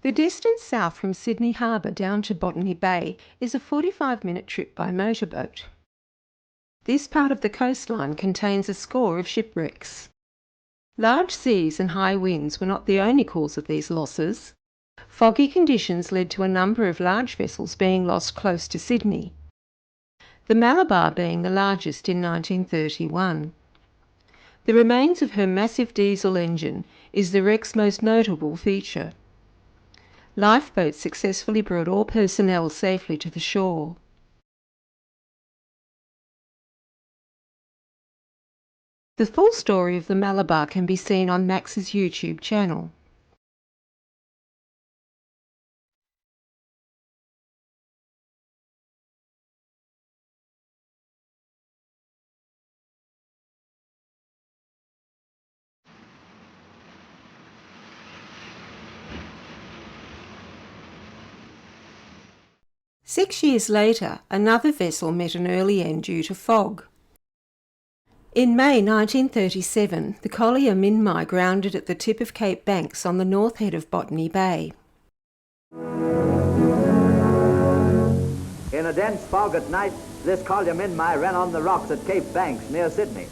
The distance south from Sydney Harbour down to Botany Bay is a 45-minute trip by motorboat. This part of the coastline contains a score of shipwrecks. Large seas and high winds were not the only cause of these losses. Foggy conditions led to a number of large vessels being lost close to Sydney, the Malabar being the largest in 1931. The remains of her massive diesel engine is the wreck's most notable feature. Lifeboats successfully brought all personnel safely to the shore. The full story of the Malabar can be seen on Max's YouTube channel. Six years later, another vessel met an early end due to fog. In May 1937, the collier Minmi grounded at the tip of Cape Banks on the north head of Botany Bay. In a dense fog at night, this collier Minmi ran on the rocks at Cape Banks near Sydney.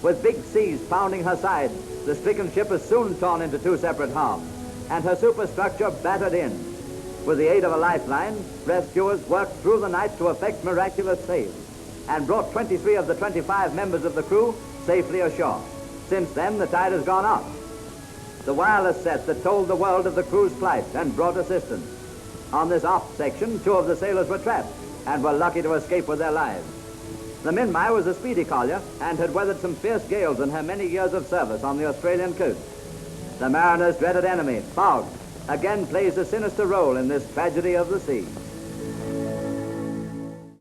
With big seas pounding her side, the stricken ship was soon torn into two separate halves, and her superstructure battered in. With the aid of a lifeline, rescuers worked through the night to effect miraculous saves and brought 23 of the 25 members of the crew safely ashore. Since then, the tide has gone out. The wireless set that told the world of the crew's plight and brought assistance. On this aft section, 2 of the sailors were trapped and were lucky to escape with their lives. The Minmi was a speedy collier and had weathered some fierce gales in her many years of service on the Australian coast. The mariner's dreaded enemy, fog, again plays a sinister role in this tragedy of the sea.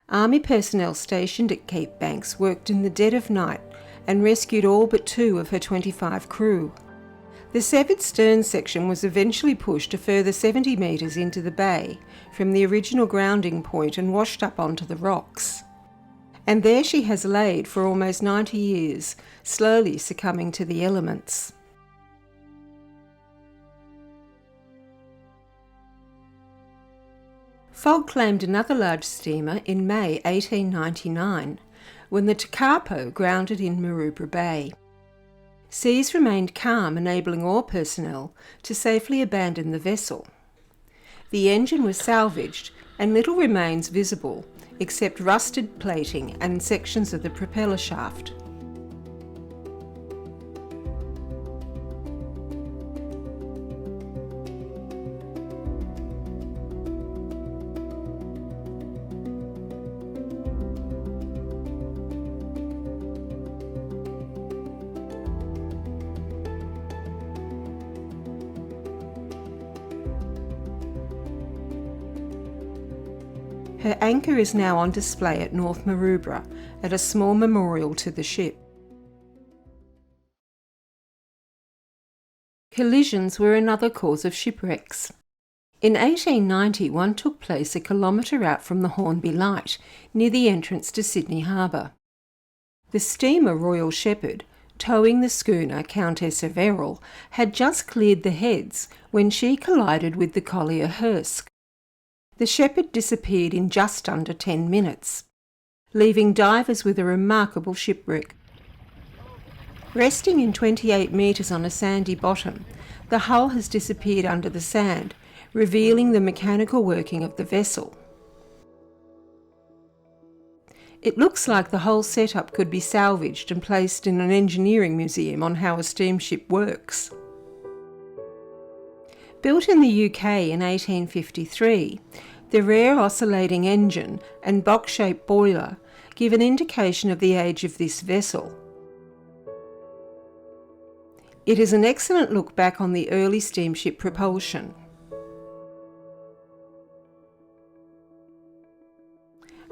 Army personnel stationed at Cape Banks worked in the dead of night and rescued all but 2 of her 25 crew. The severed stern section was eventually pushed a further 70 metres into the bay from the original grounding point and washed up onto the rocks. And there she has laid for almost 90 years, slowly succumbing to the elements. Fog claimed another large steamer in May 1899, when the Tekapo grounded in Maroubra Bay. Seas remained calm, enabling all personnel to safely abandon the vessel. The engine was salvaged and little remains visible except rusted plating and sections of the propeller shaft. Her anchor is now on display at North Maroubra at a small memorial to the ship. Collisions were another cause of shipwrecks. In 1890, one took place a kilometre out from the Hornby Light, near the entrance to Sydney Harbour. The steamer Royal Shepherd, towing the schooner Countess of Errol, had just cleared the heads when she collided with the collier Hursk. The Shepherd disappeared in just under 10 minutes, leaving divers with a remarkable shipwreck. Resting in 28 metres on a sandy bottom, the hull has disappeared under the sand, revealing the mechanical working of the vessel. It looks like the whole setup could be salvaged and placed in an engineering museum on how a steamship works. Built in the UK in 1853, the rare oscillating engine and box-shaped boiler give an indication of the age of this vessel. It is an excellent look back on the early steamship propulsion.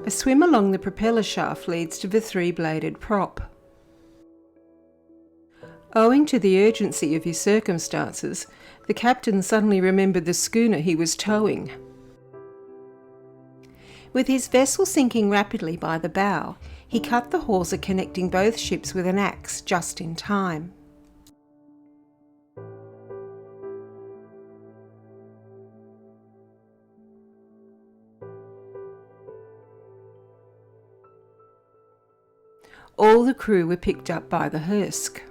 A swim along the propeller shaft leads to the 3-bladed prop. Owing to the urgency of his circumstances, the captain suddenly remembered the schooner he was towing. With his vessel sinking rapidly by the bow, he cut the hawser connecting both ships with an axe just in time. All the crew were picked up by the Hursk.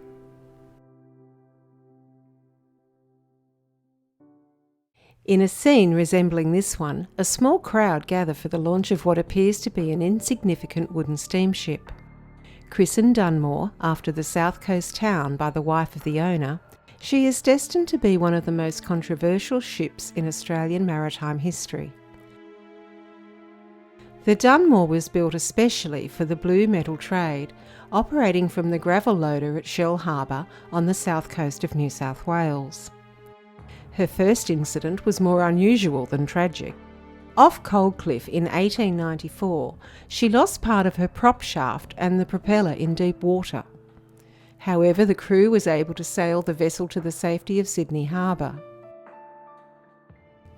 In a scene resembling this one, a small crowd gather for the launch of what appears to be an insignificant wooden steamship. Christened Dunmore after the south coast town by the wife of the owner, she is destined to be one of the most controversial ships in Australian maritime history. The Dunmore was built especially for the blue metal trade, operating from the gravel loader at Shell Harbour on the south coast of New South Wales. Her first incident was more unusual than tragic. Off Coldcliff in 1894, she lost part of her prop shaft and the propeller in deep water. However, the crew was able to sail the vessel to the safety of Sydney Harbour.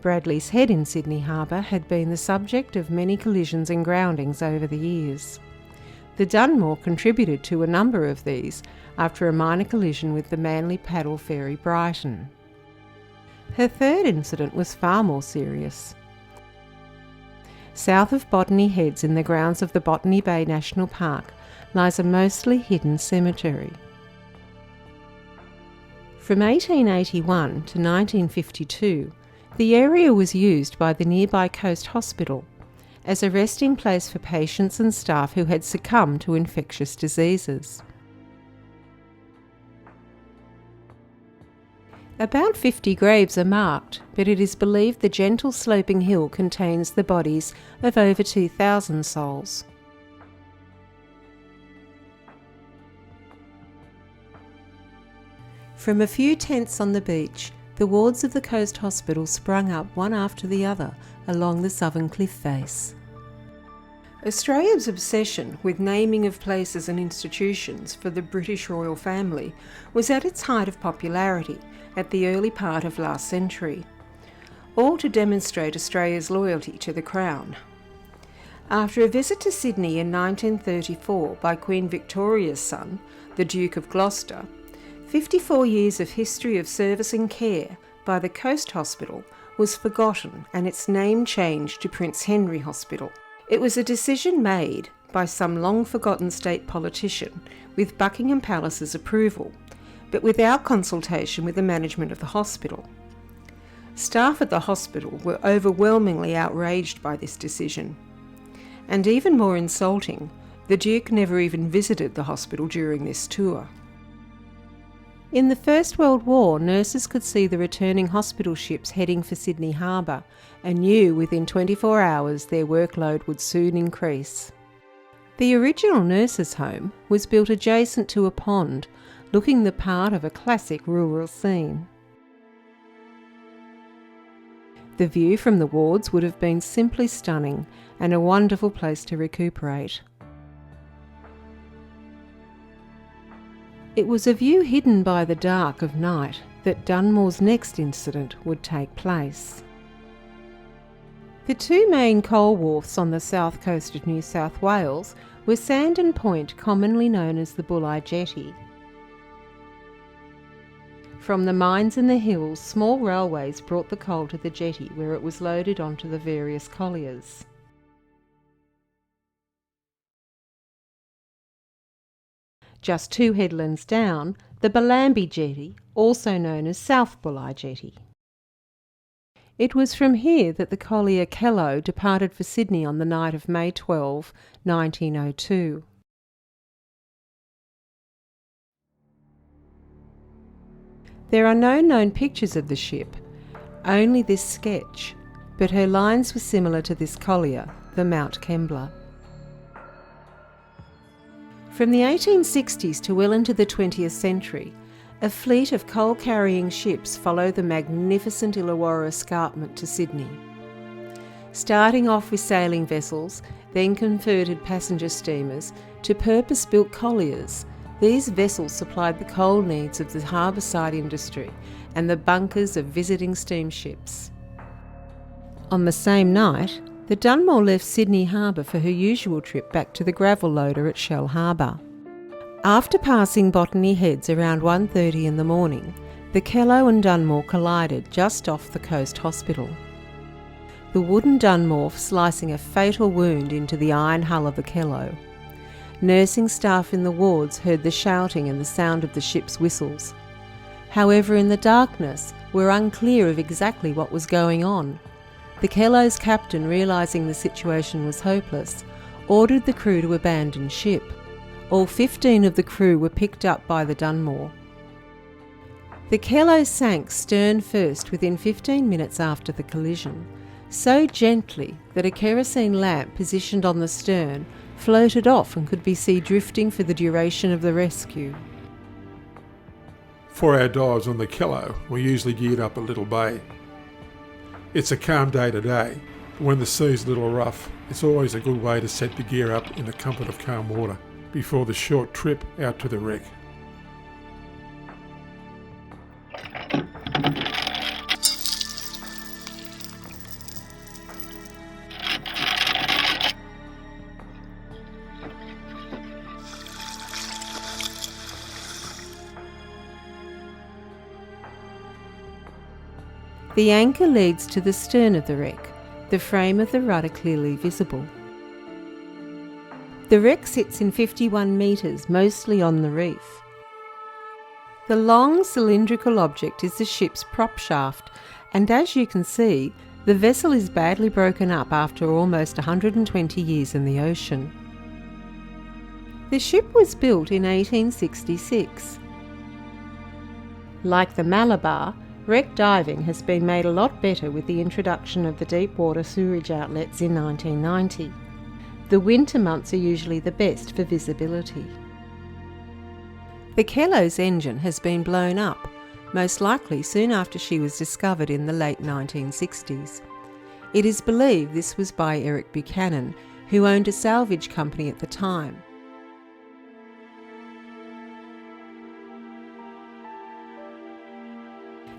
Bradley's Head in Sydney Harbour had been the subject of many collisions and groundings over the years. The Dunmore contributed to a number of these after a minor collision with the Manly paddle ferry Brighton. Her third incident was far more serious. South of Botany Heads in the grounds of the Botany Bay National Park lies a mostly hidden cemetery. From 1881 to 1952, the area was used by the nearby Coast Hospital as a resting place for patients and staff who had succumbed to infectious diseases. About 50 graves are marked, but it is believed the gentle sloping hill contains the bodies of over 2,000 souls. From a few tents on the beach, the wards of the Coast Hospital sprung up one after the other along the southern cliff face. Australia's obsession with naming of places and institutions for the British royal family was at its height of popularity at the early part of last century, all to demonstrate Australia's loyalty to the Crown. After a visit to Sydney in 1934 by Queen Victoria's son, the Duke of Gloucester, 54 years of history of service and care by the Coast Hospital was forgotten and its name changed to Prince Henry Hospital. It was a decision made by some long-forgotten state politician with Buckingham Palace's approval, but without consultation with the management of the hospital. Staff at the hospital were overwhelmingly outraged by this decision. And even more insulting, the Duke never even visited the hospital during this tour. In the First World War, nurses could see the returning hospital ships heading for Sydney Harbour and knew within 24 hours their workload would soon increase. The original nurses' home was built adjacent to a pond, looking the part of a classic rural scene. The view from the wards would have been simply stunning and a wonderful place to recuperate. It was a view hidden by the dark of night that Dunmore's next incident would take place. The two main coal wharfs on the south coast of New South Wales were Sandon Point, commonly known as the Bulli Jetty. From the mines in the hills, small railways brought the coal to the jetty where it was loaded onto the various colliers. Just 2 headlands down, the Bellambi Jetty, also known as South Bulli Jetty. It was from here that the collier Kello departed for Sydney on the night of May 12, 1902. There are no known pictures of the ship, only this sketch, but her lines were similar to this collier, the Mount Kembla. From the 1860s to well into the 20th century, a fleet of coal-carrying ships followed the magnificent Illawarra escarpment to Sydney. Starting off with sailing vessels, then converted passenger steamers to purpose-built colliers, these vessels supplied the coal needs of the harbourside industry and the bunkers of visiting steamships. On the same night, the Dunmore left Sydney Harbour for her usual trip back to the gravel loader at Shell Harbour. After passing Botany Heads around 1:30 in the morning, the Kello and Dunmore collided just off the Coast Hospital. The wooden Dunmore slicing a fatal wound into the iron hull of the Kello. Nursing staff in the wards heard the shouting and the sound of the ship's whistles. However, in the darkness, were unclear of exactly what was going on. The Kello's captain, realising the situation was hopeless, ordered the crew to abandon ship. All 15 of the crew were picked up by the Dunmore. The Kello sank stern first within 15 minutes after the collision, so gently that a kerosene lamp positioned on the stern floated off and could be seen drifting for the duration of the rescue. For our dives on the Kello, we're usually geared up at Little Bay. It's a calm day today, but when the sea's a little rough, it's always a good way to set the gear up in the comfort of calm water before the short trip out to the wreck. The anchor leads to the stern of the wreck, the frame of the rudder clearly visible. The wreck sits in 51 metres, mostly on the reef. The long cylindrical object is the ship's prop shaft, and as you can see, the vessel is badly broken up after almost 120 years in the ocean. The ship was built in 1866. Like the Malabar, wreck diving has been made a lot better with the introduction of the deep water sewerage outlets in 1990. The winter months are usually the best for visibility. The Kello's engine has been blown up, most likely soon after she was discovered in the late 1960s. It is believed this was by Eric Buchanan, who owned a salvage company at the time.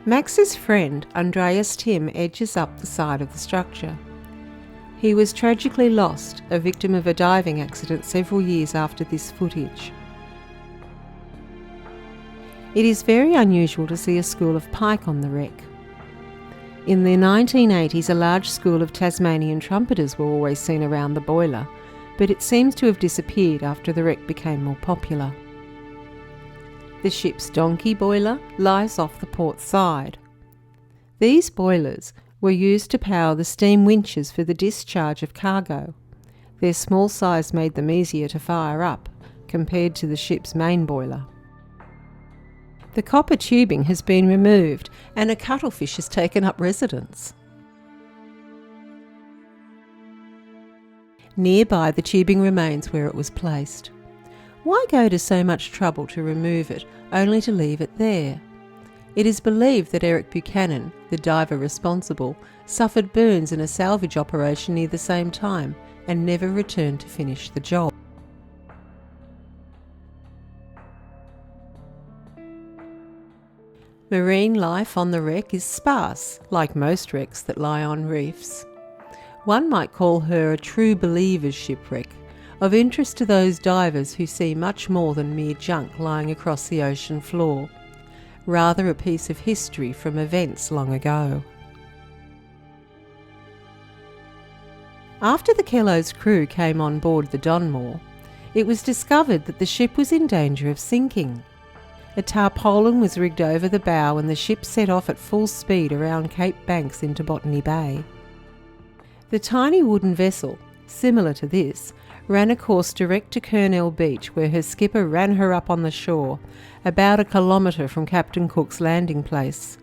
Max's friend, Andreas Timm, edges up the side of the structure. He was tragically lost, a victim of a diving accident several years after this footage. It is very unusual to see a school of pike on the wreck. In the 1980s, a large school of Tasmanian trumpeters were always seen around the boiler, but it seems to have disappeared after the wreck became more popular. The ship's donkey boiler lies off the port side. These boilers were used to power the steam winches for the discharge of cargo. Their small size made them easier to fire up compared to the ship's main boiler. The copper tubing has been removed and a cuttlefish has taken up residence. Nearby, the tubing remains where it was placed. Why go to so much trouble to remove it, only to leave it there? It is believed that Eric Buchanan, the diver responsible, suffered burns in a salvage operation near the same time and never returned to finish the job. Marine life on the wreck is sparse, like most wrecks that lie on reefs. One might call her a true believer's shipwreck, of interest to those divers who see much more than mere junk lying across the ocean floor, rather a piece of history from events long ago. After the Kello's crew came on board the Dunmore, it was discovered that the ship was in danger of sinking. A tarpaulin was rigged over the bow and the ship set off at full speed around Cape Banks into Botany Bay. The tiny wooden vessel, similar to this, ran a course direct to Kurnell Beach, where her skipper ran her up on the shore, about 1 kilometre from Captain Cook's landing place.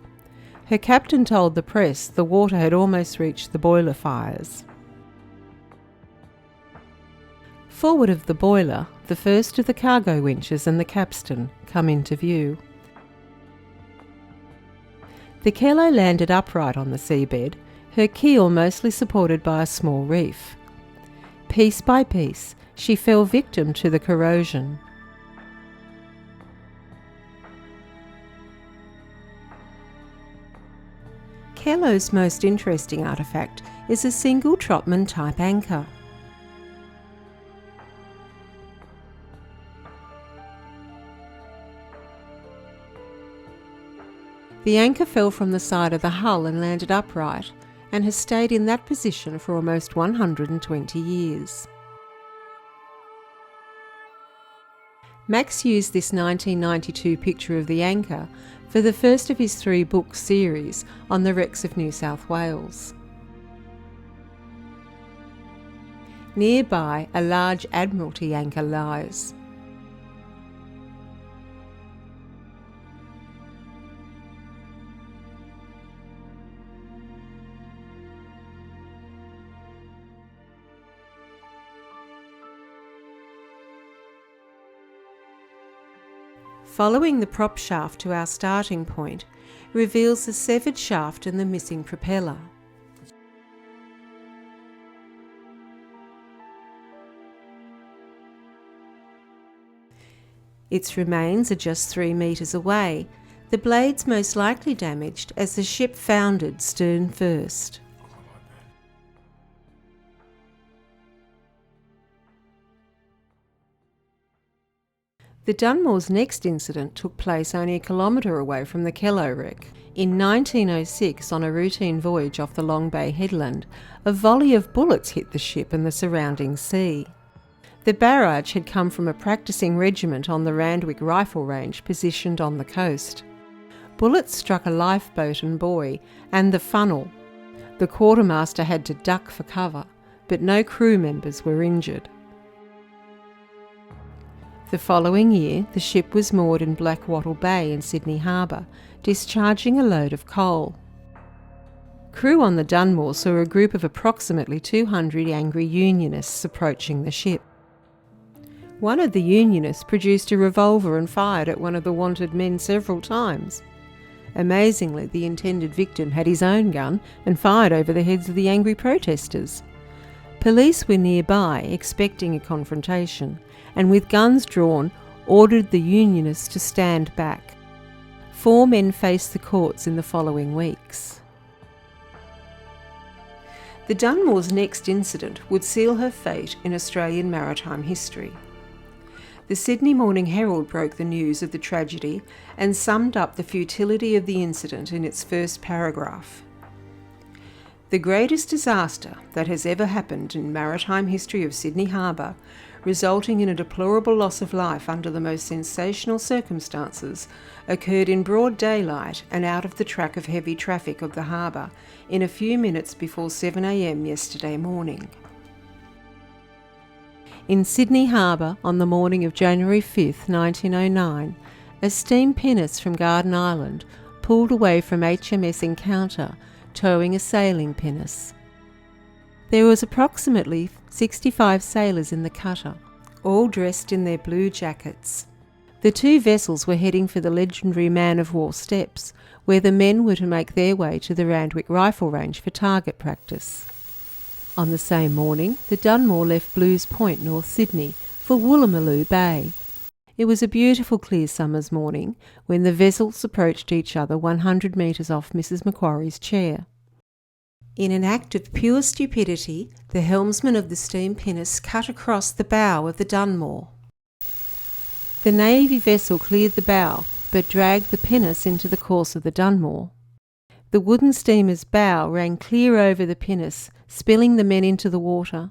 Her captain told the press the water had almost reached the boiler fires. Forward of the boiler, the first of the cargo winches and the capstan come into view. The Kello landed upright on the seabed, her keel mostly supported by a small reef. Piece by piece, she fell victim to the corrosion. Kello's most interesting artefact is a single Trotman type anchor. The anchor fell from the side of the hull and landed upright, and has stayed in that position for almost 120 years. Max used this 1992 picture of the anchor for the first of his 3-book series on the wrecks of New South Wales. Nearby, a large Admiralty anchor lies. Following the prop shaft to our starting point reveals the severed shaft and the missing propeller. Its remains are just 3 metres away, the blades most likely damaged as the ship foundered stern first. The Dunmore's next incident took place only a kilometre away from the Kello wreck. In 1906, on a routine voyage off the Long Bay headland, a volley of bullets hit the ship and the surrounding sea. The barrage had come from a practising regiment on the Randwick rifle range positioned on the coast. Bullets struck a lifeboat and buoy and the funnel. The quartermaster had to duck for cover, but no crew members were injured. The following year, the ship was moored in Blackwattle Bay in Sydney Harbour, discharging a load of coal. Crew on the Dunmore saw a group of approximately 200 angry Unionists approaching the ship. One of the Unionists produced a revolver and fired at one of the wanted men several times. Amazingly, the intended victim had his own gun and fired over the heads of the angry protesters. Police were nearby, expecting a confrontation, and with guns drawn, ordered the Unionists to stand back. 4 men faced the courts in the following weeks. The Dunmore's next incident would seal her fate in Australian maritime history. The Sydney Morning Herald broke the news of the tragedy and summed up the futility of the incident in its first paragraph. The greatest disaster that has ever happened in maritime history of Sydney Harbour, resulting in a deplorable loss of life under the most sensational circumstances, occurred in broad daylight and out of the track of heavy traffic of the harbour in a few minutes before 7 a.m. yesterday morning. In Sydney Harbour, on the morning of January 5, 1909, a steam pinnace from Garden Island pulled away from HMS Encounter, towing a sailing pinnace. There was approximately 65 sailors in the cutter, all dressed in their blue jackets. The 2 vessels were heading for the legendary man-of-war steps, where the men were to make their way to the Randwick rifle range for target practice. On the same morning, the Dunmore left Blues Point, North Sydney, for Woolloomooloo Bay. It was a beautiful clear summer's morning when the vessels approached each other 100 metres off Mrs. Macquarie's chair. In an act of pure stupidity, the helmsman of the steam pinnace cut across the bow of the Dunmore. The Navy vessel cleared the bow, but dragged the pinnace into the course of the Dunmore. The wooden steamer's bow ran clear over the pinnace, spilling the men into the water.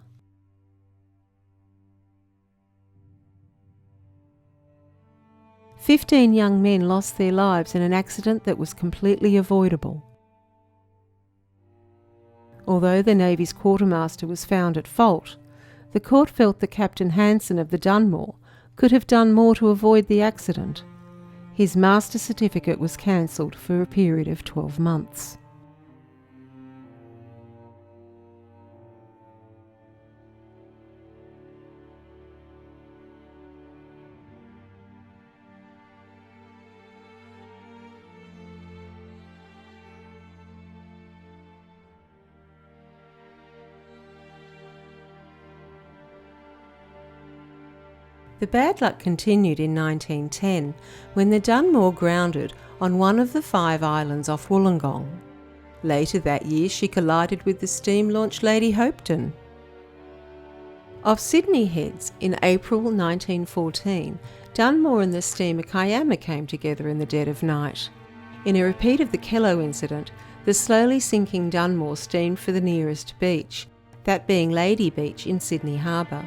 "15 young men lost their lives in an accident that was completely avoidable." Although the Navy's quartermaster was found at fault, the court felt that Captain Hanson of the Dunmore could have done more to avoid the accident. His master certificate was cancelled for a period of 12 months. The bad luck continued in 1910 when the Dunmore grounded on one of the 5 islands off Wollongong. Later that year she collided with the steam launch Lady Hopeton. Off Sydney Heads in April 1914, Dunmore and the steamer Kiama came together in the dead of night. In a repeat of the Kello incident, the slowly sinking Dunmore steamed for the nearest beach, that being Lady Beach in Sydney Harbour.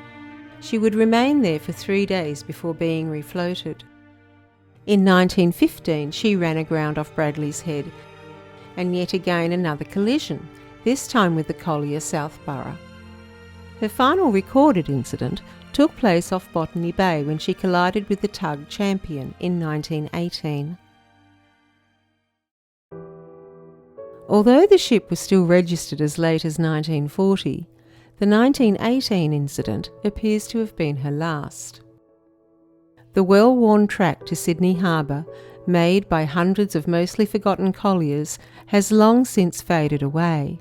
She would remain there for 3 days before being refloated. In 1915, she ran aground off Bradley's Head, and yet again another collision, this time with the collier Southborough. Her final recorded incident took place off Botany Bay when she collided with the tug Champion in 1918. Although the ship was still registered as late as 1940, the 1918 incident appears to have been her last. The well-worn track to Sydney Harbour, made by hundreds of mostly forgotten colliers, has long since faded away.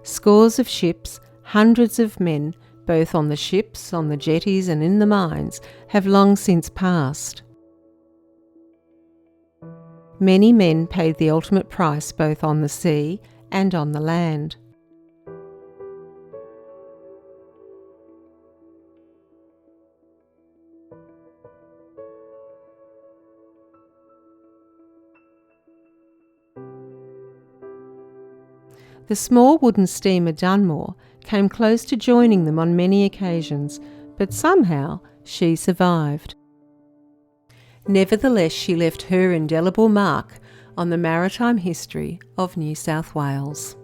Scores of ships, hundreds of men, both on the ships, on the jetties and in the mines, have long since passed. Many men paid the ultimate price both on the sea and on the land. The small wooden steamer Dunmore came close to joining them on many occasions, but somehow she survived. Nevertheless, she left her indelible mark on the maritime history of New South Wales.